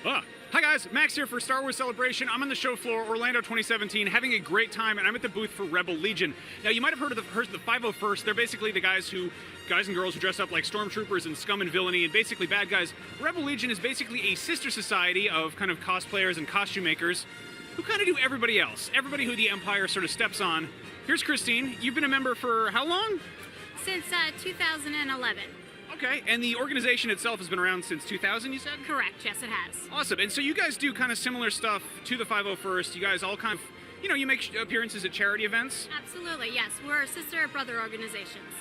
Hi guys, Max here for Star Wars Celebration. I'm on the show floor, Orlando 2017, having a great time, and I'm at the booth for Rebel Legion. Now, you might have heard of the 501st. They're basically the guys and girls who dress up like stormtroopers and scum and villainy, and basically bad guys. Rebel Legion is basically a sister society of kind of cosplayers and costume makers who kind of do everybody else, everybody who the Empire sort of steps on. Here's Christine. You've been a member for how long? Since 2011. Okay, and the organization itself has been around since 2000, you said? Correct, yes it has. Awesome, and so you guys do kind of similar stuff to the 501st. You guys all kind of, you make appearances at charity events? Absolutely, yes. We're sister-brother organizations.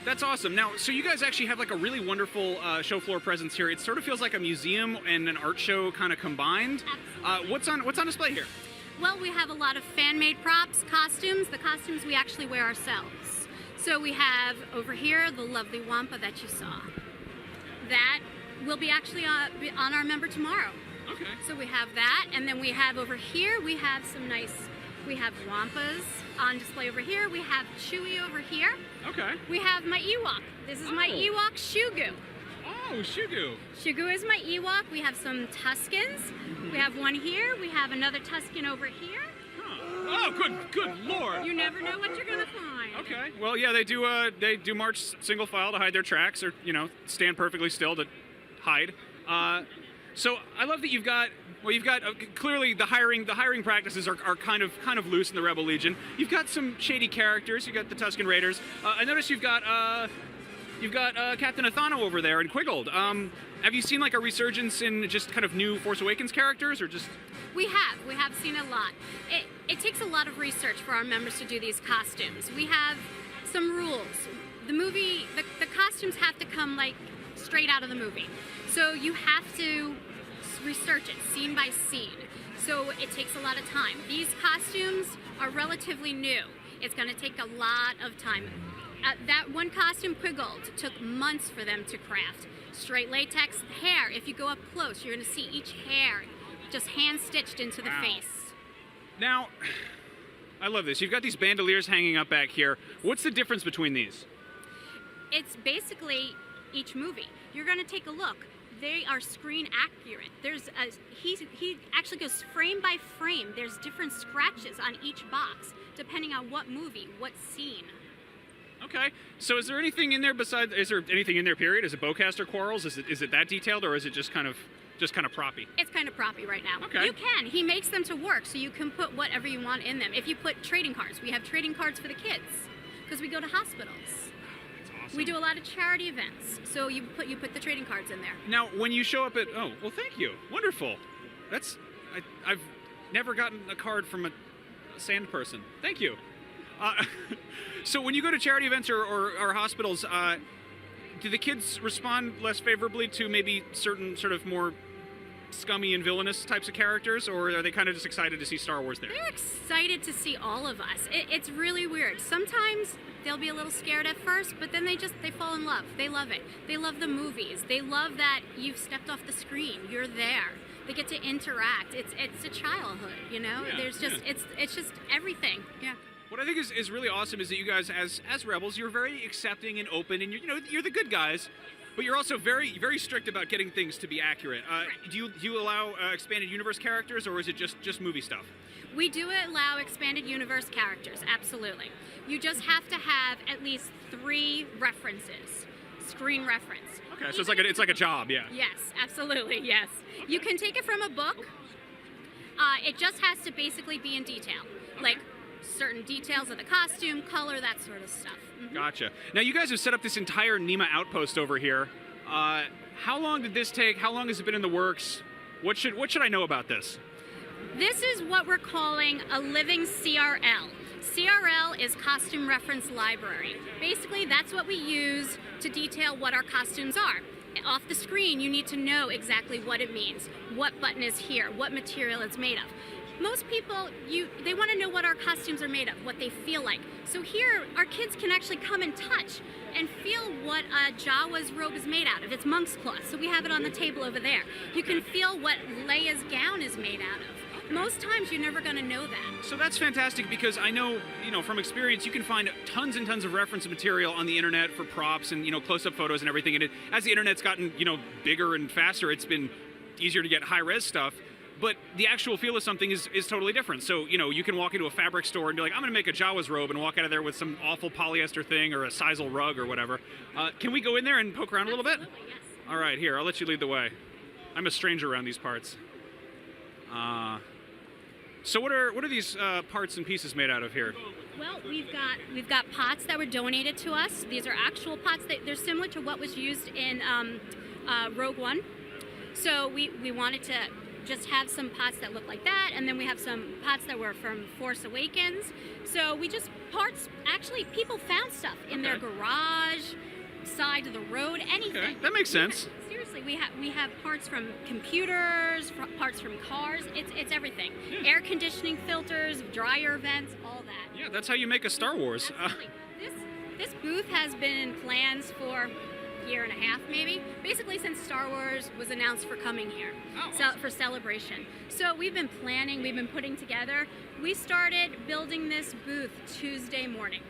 That's awesome. Now, so you guys actually have like a really wonderful show floor presence here. It sort of feels like a museum and an art show kind of combined. Absolutely. What's on display here? Well, we have a lot of fan-made props, costumes. The costumes we actually wear ourselves. So we have over here the lovely Wampa that you saw. That will be actually on our member tomorrow. Okay. So we have that, and then we have over here, we have we have Wampas on display over here. We have Chewie over here. Okay. We have my Ewok. This is my Ewok Shugu. Oh, Shugu. Shugu is my Ewok. We have some Tuskens. We have one here. We have another Tusken over here. Oh, good lord! You never know what you're gonna find. Okay. Well, yeah, they do march single file to hide their tracks, or stand perfectly still to hide. So I love that you've got clearly the hiring practices are kind of loose in the Rebel Legion. You've got some shady characters. You've got the Tusken Raiders. I noticed you've got Captain Athano over there and Quiggold. Have you seen like a resurgence in just kind of new Force Awakens characters, or just? We have seen a lot. It takes a lot of research for our members to do these costumes. We have some rules. The costumes have to come like straight out of the movie. So you have to research it scene by scene. So it takes a lot of time. These costumes are relatively new. It's going to take a lot of time. That one costume, Quiggold, took months for them to craft. Straight latex hair. If you go up close, you're going to see each hair just hand-stitched into the face. Now, I love this. You've got these bandoliers hanging up back here. What's the difference between these? It's basically each movie. You're going to take a look. They are screen accurate. He actually goes frame by frame. There's different scratches on each box, depending on what movie, what scene. Okay. So is there anything in there is there anything in there, period? Is it bowcaster quarrels? Is it that detailed, or is it just kind of proppy? It's kind of proppy right now. Okay. You can. He makes them to work, so you can put whatever you want in them. If you put trading cards, we have trading cards for the kids, because we go to hospitals. That's awesome. We do a lot of charity events, so you put the trading cards in there. Now, when you show up at thank you, wonderful. I've never gotten a card from a sand person. Thank you. So when you go to charity events or hospitals, do the kids respond less favorably to maybe certain sort of more scummy and villainous types of characters, or are they kind of just excited to see Star Wars there? They're excited to see all of us. It's really weird. Sometimes they'll be a little scared at first, but then they fall in love. They love it. They love the movies. They love that you've stepped off the screen. You're there. They get to interact. It's a childhood, Yeah, There's just it's just everything. Yeah. What I think is really awesome is that you guys, as rebels, you're very accepting and open, and you're the good guys, but you're also very, very strict about getting things to be accurate. Do you allow expanded universe characters, or is it just movie stuff? We do allow expanded universe characters, absolutely. You just have to have at least 3 references, screen reference. Okay, so it's like a job, yeah. Yes, absolutely, yes. Okay. You can take it from a book. It just has to basically be in detail, like certain details of the costume, color, that sort of stuff. Mm-hmm. Gotcha. Now you guys have set up this entire NEMA outpost over here. How long did this take? How long has it been in the works? What should I know about this? This is what we're calling a living CRL. CRL is Costume Reference Library. Basically, that's what we use to detail what our costumes are. Off the screen, you need to know exactly what it means, what button is here, what material it's made of. Most people, they want to know what our costumes are made of, what they feel like. So here, our kids can actually come and touch and feel what Jawa's robe is made out of. It's monk's cloth, so we have it on the table over there. You can feel what Leia's gown is made out of. Most times, you're never going to know that. So that's fantastic, because I know, from experience, you can find tons and tons of reference material on the internet for props and, close-up photos and everything. And as the internet's gotten, bigger and faster, it's been easier to get high-res stuff. But the actual feel of something is totally different. So, you can walk into a fabric store and be like, I'm going to make a Jawas robe, and walk out of there with some awful polyester thing or a sisal rug or whatever. Can we go in there and poke around a little bit? Absolutely, yes. All right, here, I'll let you lead the way. I'm a stranger around these parts. So what are these parts and pieces made out of here? Well, we've got pots that were donated to us. These are actual pots. They're similar to what was used in Rogue One. So we wanted to just have some pots that look like that, and then we have some pots that were from Force Awakens. So parts, actually people found stuff in their garage, side of the road, anything. Okay, that makes sense. Yeah, seriously, we have parts from computers, parts from cars. It's everything. Air conditioning filters, dryer vents, all that. Yeah, that's how you make a Star Wars. Absolutely. This booth has been in plans for year and a half maybe, basically since Star Wars was announced for coming here. For Celebration. So we've been planning, we've been putting together. We started building this booth Tuesday morning.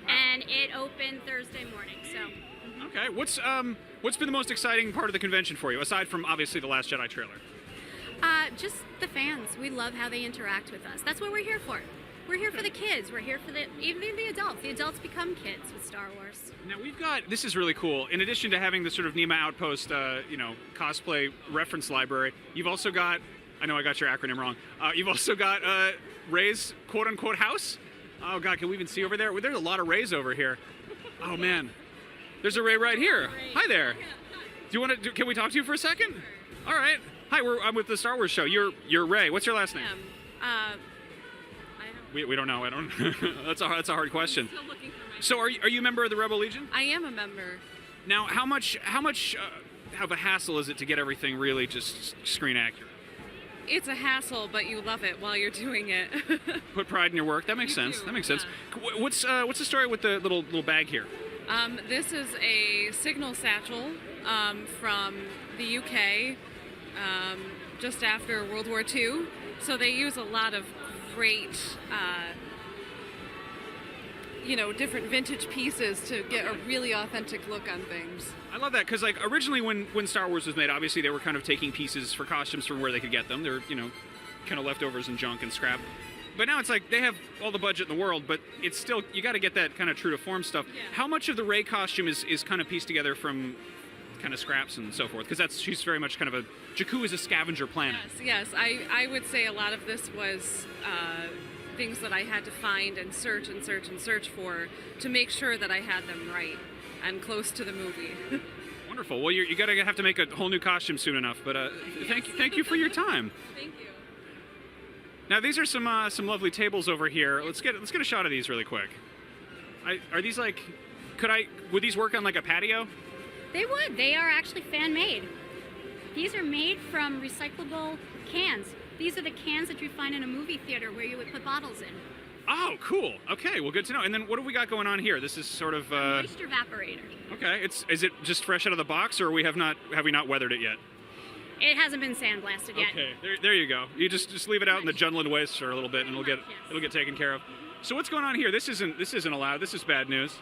And it opened Thursday morning. So Okay, what's been the most exciting part of the convention for you, aside from obviously the Last Jedi trailer? just the fans. We love how they interact with us. That's what we're here for. We're here for the kids. We're here for even the adults. The adults become kids with Star Wars. Now we've got, this is really cool. In addition to having the sort of Nema Outpost, cosplay reference library, you've also got, I know I got your acronym wrong. You've also got Rey's quote-unquote house. Oh God, can we even see over there? Well, there's a lot of Reys over here. Oh man, there's a Rey right here. Hi there. Do you want to? Can we talk to you for a second? All right. Hi, I'm with the Star Wars show. You're Rey. What's your last name? We don't know. I don't. That's a hard question. Still looking for my So are you a member of the Rebel Legion? I am a member. Now, how much of a hassle is it to get everything really just screen accurate? It's a hassle, but you love it while you're doing it. Put pride in your work. That makes You sense. do, That makes sense. yeah. What's the story with the little bag here? This is a signal satchel from the UK just after World War II. So they use a lot of great, different vintage pieces to get a really authentic look on things. I love that because, originally when Star Wars was made, obviously they were kind of taking pieces for costumes from where they could get them. They're, kind of leftovers and junk and scrap. But now it's like they have all the budget in the world, but it's still, you got to get that kind of true to form stuff. Yeah. How much of the Rey costume is kind of pieced together from kind of scraps and so forth? Because she's very much kind of Jakku is a scavenger planet. Yes. I would say a lot of this was things that I had to find and search for to make sure that I had them right and close to the movie. Wonderful. Well, you gotta have to make a whole new costume soon enough. But thank you for your time. Thank you. Now these are some lovely tables over here. Let's get a shot of these really quick. Are these would these work on a patio? They would. They are actually fan made. These are made from recyclable cans. These are the cans that you find in a movie theater where you would put bottles in. Oh, cool. Okay, well, good to know. And then what have we got going on here? This is sort of Moisture evaporator. okay. Is it just fresh out of the box, or have we not weathered it yet? It hasn't been sandblasted yet. Okay, there you go. You just leave it out in the Junland Waste for a little bit, and Yes. it'll get taken care of. So what's going on here? This isn't allowed. This is bad news.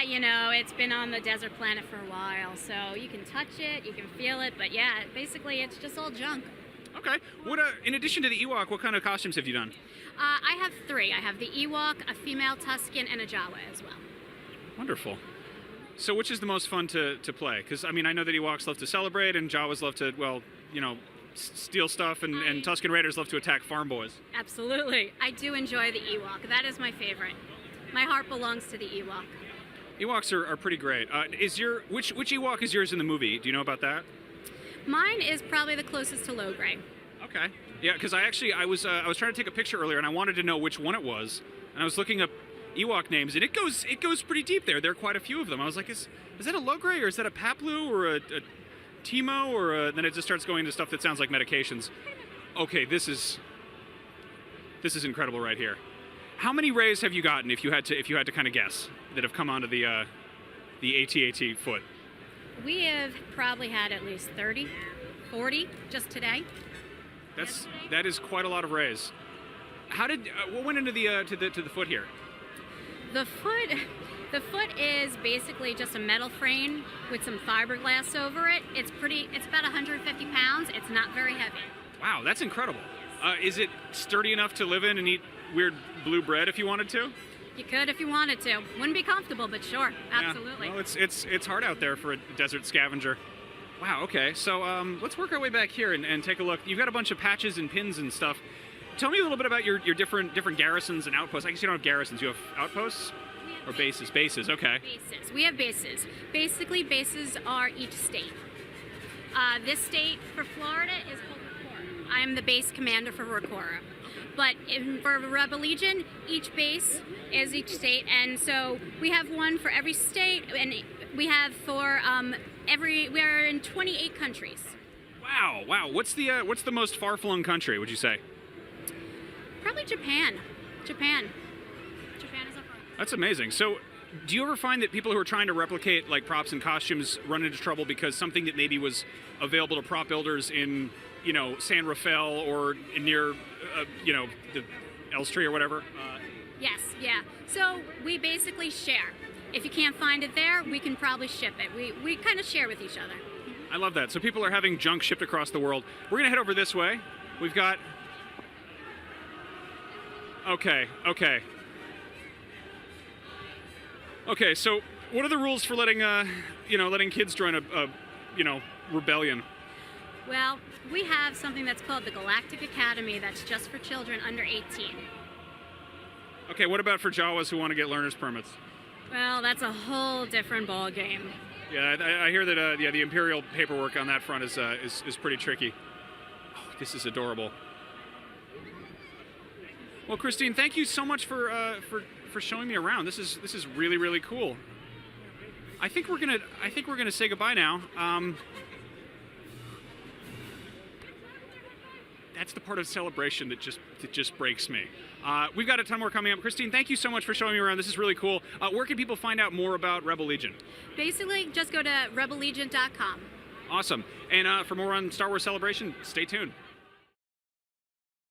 It's been on the desert planet for a while, so you can touch it, you can feel it, but yeah, basically it's just all junk. Okay. What in addition to the Ewok, what kind of costumes have you done? I have 3. I have the Ewok, a female Tusken, and a Jawa as well. Wonderful. So which is the most fun to play? Because, I know that Ewoks love to celebrate and Jawas love to, steal stuff, and Tusken Raiders love to attack farm boys. Absolutely. I do enjoy the Ewok. That is my favorite. My heart belongs to the Ewok. Ewoks are pretty great. Which Ewok is yours in the movie? Do you know about that? Mine is probably the closest to low gray. Okay. Yeah, because I was trying to take a picture earlier and I wanted to know which one it was, and I was looking up Ewok names, and it goes pretty deep there. There are quite a few of them. I was like, is that a Logray, or is that a Paplu, or a Timo, or then it just starts going into stuff that sounds like medications. Okay, this is incredible right here. How many Reys have you gotten, if you had to kind of guess, that have come onto the AT-AT foot? We have probably had at least 30, 40 just today. That is quite a lot of Reys. How did what went into the to the foot here? The foot, The foot is basically just a metal frame with some fiberglass over it. It's about 150 pounds. It's not very heavy. Wow, that's incredible. Is it sturdy enough to live in and eat weird blue bread if you wanted to? You could if you wanted to. Wouldn't be comfortable, but sure, absolutely. Yeah. Well, it's hard out there for a desert scavenger. Wow, okay. So let's work our way back here and take a look. You've got a bunch of patches and pins and stuff. Tell me a little bit about your different garrisons and outposts. I guess you don't have garrisons. You have outposts? Or bases? Bases, okay. Bases. We have bases. Basically, bases are each state. This state for Florida is called Recora. I'm the base commander for Recora. But for Rebel Legion, each base is each state, and so we have one for every state, and we have for we are in 28 countries. Wow. What's the most far-flung country, would you say? Probably Japan. Japan is up front. That's amazing. So, do you ever find that people who are trying to replicate like props and costumes run into trouble because something that maybe was available to prop builders in, San Rafael or near, the Elstree or whatever? Yes, yeah. So we basically share. If you can't find it there, we can probably ship it. We kind of share with each other. I love that. So people are having junk shipped across the world. We're gonna head over this way. We've got. Okay. So what are the rules for letting kids join a rebellion? Well, we have something that's called the Galactic Academy that's just for children under 18. Okay, what about for Jawas who want to get learner's permits? Well, that's a whole different ball game. Yeah, I hear that the Imperial paperwork on that front is pretty tricky. Oh, this is adorable. Well, Christine, thank you so much for showing me around. This is really, really cool. I think we're gonna say goodbye now. That's the part of celebration that just breaks me. We've got a ton more coming up. Christine, thank you so much for showing me around. This is really cool. Where can people find out more about Rebel Legion? Basically, just go to rebellegion.com. Awesome. And for more on Star Wars Celebration, stay tuned.